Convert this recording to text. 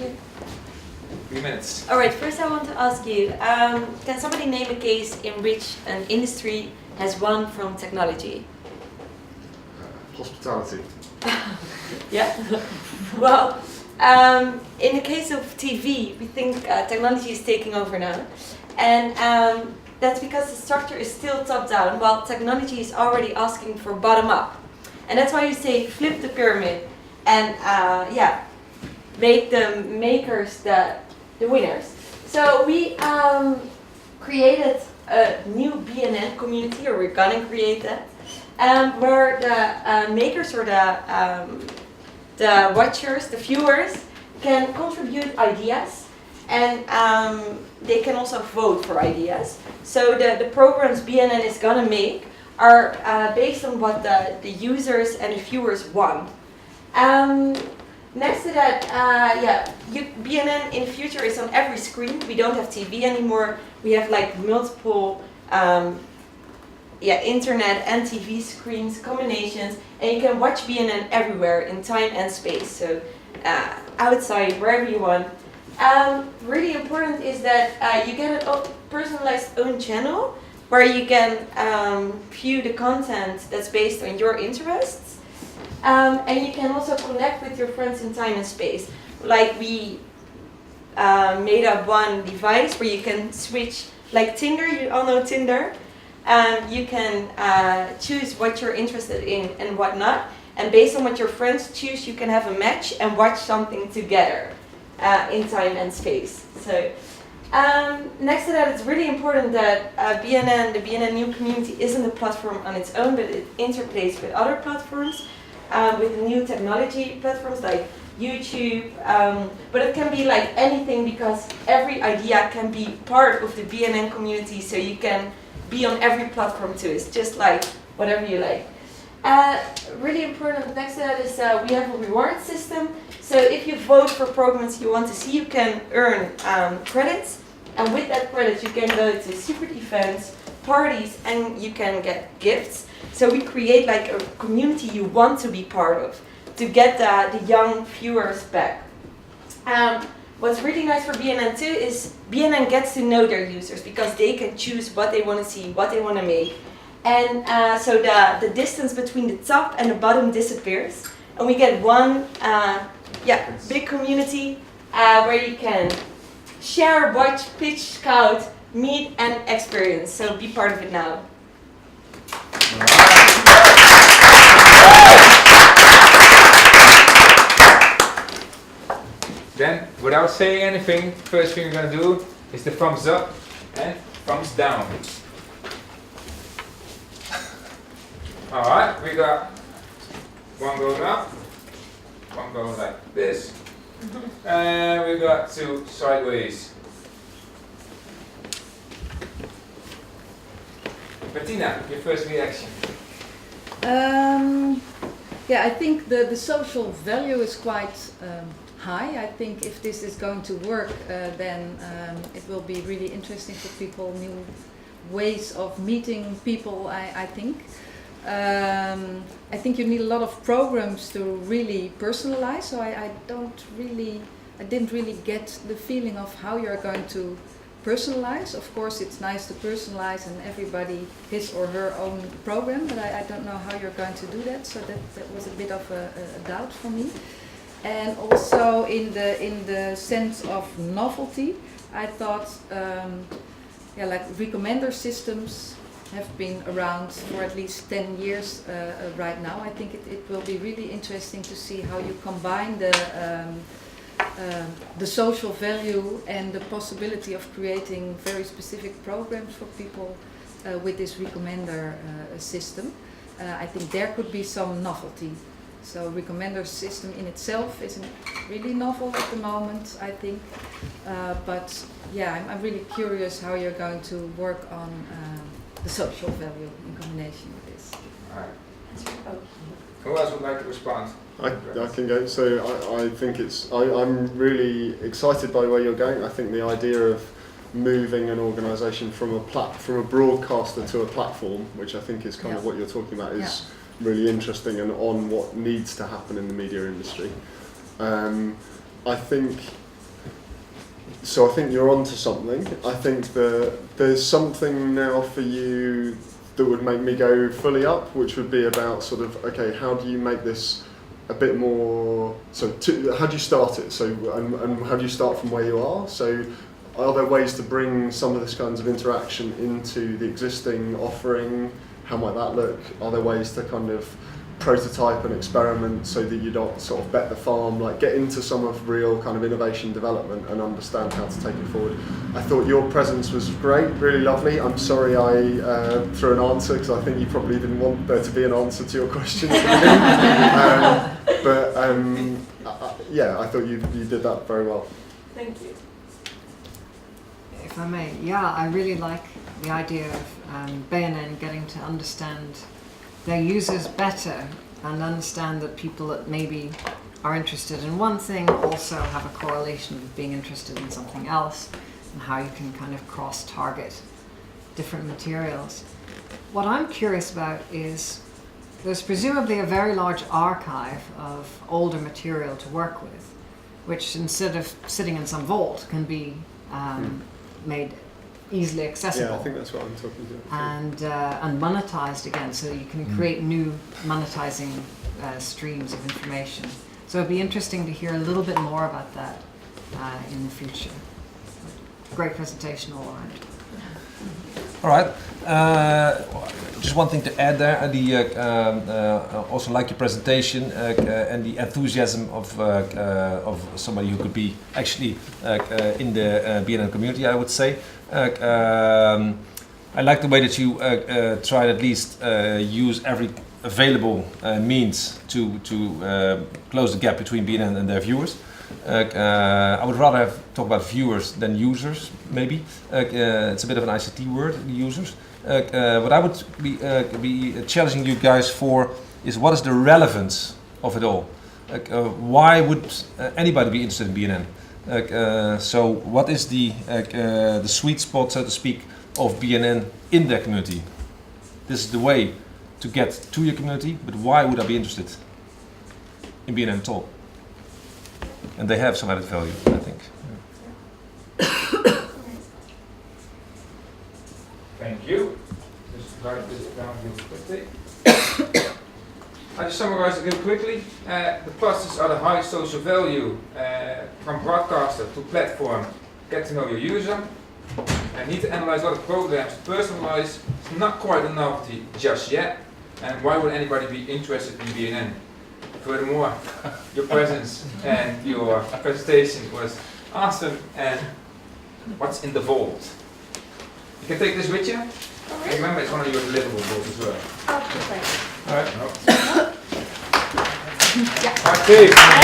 you? 3 minutes. All right, first I want to ask you, can somebody name a case in which an industry has won from technology? Hospitality. Yeah. Well, in the case of TV, we think technology is taking over now. And that's because the structure is still top-down, while technology is already asking for bottom-up. And that's why you say flip the pyramid and make the makers the winners. So we created a new BNN community, or we're gonna create that, where the makers or the watchers, the viewers, can contribute ideas, and they can also vote for ideas. So the programs BNN is gonna make are based on what the users and the viewers want. Next to that, BNN in the future is on every screen. We don't have TV anymore. We have like multiple internet and TV screens, combinations, and you can watch BNN everywhere in time and space. So outside, wherever you want. Really important is that you get a personalized own channel where you can view the content that's based on your interests. And you can also connect with your friends in time and space. Like we made up one device where you can switch, like Tinder, you all know Tinder. You can choose what you're interested in and what not. And based on what your friends choose, you can have a match and watch something together in time and space. So next to that, it's really important that the BNN new community isn't a platform on its own, but it interplays with other platforms. With new technology platforms like YouTube, but it can be like anything because every idea can be part of the BNN community, so you can be on every platform too. It's just like whatever you like. Really important next to that is we have a reward system. So if you vote for programs you want to see, you can earn credits, and with that credits you can go to secret events, parties, and you can get gifts. So we create like a community you want to be part of to get the young viewers back. What's really nice for BNN too is BNN gets to know their users because they can choose what they want to see, what they want to make. And so the distance between the top and the bottom disappears. And we get one big community where you can share, watch, pitch, scout, meet, and experience. So be part of it now. Then, without saying anything, first thing we're going to do is the thumbs up and thumbs down. Alright, we got one going up, one going like this, and we got two sideways. Bettina, your first reaction? I think the social value is quite high. I think if this is going to work, then it will be really interesting for people, new ways of meeting people, I think. I think you need a lot of programs to really personalize, so I didn't really get the feeling of how you're going to personalize. Of course, it's nice to personalize and everybody his or her own program, but I don't know how you're going to do that, so that was a bit of a doubt for me. And also in the sense of novelty, I thought like recommender systems have been around for at least 10 years right now. I think it will be really interesting to see how you combine the social value and the possibility of creating very specific programs for people with this recommender system. I think there could be some novelty. So recommender system in itself isn't really novel at the moment, I think. But yeah, I'm really curious how you're going to work on the social value in combination with this. All right. Who else would like to respond? I can go. So I think I'm really excited by where you're going. I think the idea of moving an organisation from a broadcaster to a platform, which I think is kind of what you're talking about, is really interesting and on what needs to happen in the media industry. I think so I think you're onto something. I think that there's something now for you that would make me go fully up, which would be about sort of, okay, how do you make this a bit more, how do you start it? So, and how do you start from where you are? So, are there ways to bring some of this kinds of interaction into the existing offering? How might that look? Are there ways to kind of prototype and experiment so that you don't sort of bet the farm, like get into some of real kind of innovation development and understand how to take it forward? I thought your presence was great, really lovely. I'm sorry I threw an answer because I think you probably didn't want there to be an answer to your question at the beginning. Yeah, I thought you did that very well. Thank you. If I may, yeah, I really like the idea of BNN getting to understand their users better and understand that people that maybe are interested in one thing also have a correlation with being interested in something else, and how you can kind of cross-target different materials. What I'm curious about is there's presumably a very large archive of older material to work with, which instead of sitting in some vault can be made easily accessible. Yeah, I think that's what I'm talking to. And monetized again, so you can create new monetizing streams of information. So it'd be interesting to hear a little bit more about that in the future. Great presentation all around. All right. Just one thing to add there. Also like your presentation and the enthusiasm of somebody who could be actually in the BNN community, I would say. I like the way that you try to at least use every available means to close the gap between BNN and their viewers. I would rather talk about viewers than users, maybe. It's a bit of an ICT word, users. What I would be challenging you guys for is what is the relevance of it all? Why would anybody be interested in BNN? So what is the sweet spot, so to speak, of BNN in their community? This is the way to get to your community, but why would I be interested in BNN at all? And they have some added value, I think. Thank you. Just write this down really quickly. I just summarize it real quickly. The pluses are the high social value from broadcaster to platform. Get to know your user. And need to analyze a lot of programs. Personalize. It's not quite a novelty just yet. And why would anybody be interested in BNN? Furthermore, your presence and your presentation was awesome. And what's in the vault? You can take this with you. And remember, it's one of your deliverables as well. Oh, perfect. All right. Okay.